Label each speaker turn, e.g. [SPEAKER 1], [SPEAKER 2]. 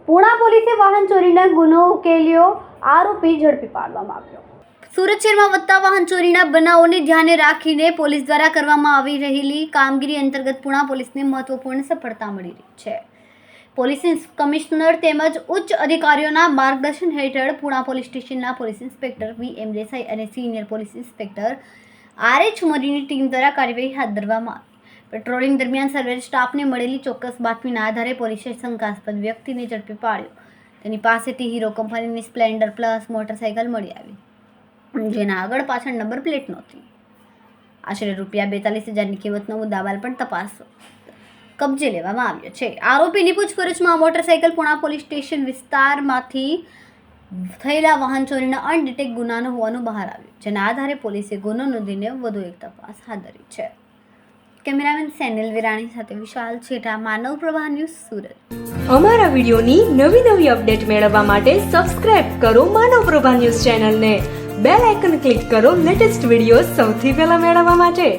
[SPEAKER 1] પુણા પોલીસે વાહન ચોરીના ગુનો ઉકેલ્યો, આરોપી ઝડપી પાડવામાં આવ્યો। સુરત શહેરમાં વધતા વાહન ચોરીના બનાવોને ધ્યાને રાખીને પોલીસ દ્વારા કરવામાં આવી રહેલી કામગીરી અંતર્ગત પુણા પોલીસને મહત્વપૂર્ણ સફળતા મળી રહી છે। પોલીસ કમિશનર તેમજ ઉચ્ચ અધિકારીઓના માર્ગદર્શન હેઠળ પુણા પોલીસ સ્ટેશનના પોલીસ ઇન્સ્પેક્ટર VM દેસાઈ અને સિનિયર પોલીસ ઇન્સ્પેક્ટર RH મોરીની ટીમ દ્વારા કાર્યવાહી હાથ ધરવામાં આવી। પેટ્રોલિંગ દરમિયાન સર્વેલન્સ સ્ટાફને મળેલી ચોક્કસ બાતમીના આધારે પોલીસે શંકાસ્પદ વ્યક્તિને ઝડપી પાડ્યો। તેની પાસેથી હીરો કંપનીની સ્પ્લેન્ડર પ્લસ મોટરસાઇકલ મળી આવી, જેના આગળ પાછળ નંબર પ્લેટ નહોતી। આશરે ₹42,000ની કિંમતનો મુદ્દામાલ પણ તપાસ કબજે લેવામાં આવ્યો છે। આરોપીની પૂછપરછમાં આ મોટરસાઇકલ પુણા પોલીસ સ્ટેશન વિસ્તારમાંથી થયેલા વાહન ચોરીના અનડિટેક ગુનાનો હોવાનું બહાર આવ્યું, જેના આધારે પોલીસે ગુનો નોંધીને વધુ એક તપાસ હાથ ધરી છે। કેમેરામેન સેનિલ વિરાણી સાથે વિશાલ છેઠા, માનવ પ્રવાહ ન્યૂઝ, સુરત।
[SPEAKER 2] અમારા વિડીયોની નવી અપડેટ મેળવવા માટે સબસ્ક્રાઇબ કરો માનવ પ્રભા ન્યૂઝ ચેનલને, બેલ આઇકન ક્લિક કરો લેટેસ્ટ વિડીયો સૌથી પહેલા મેળવવા માટે।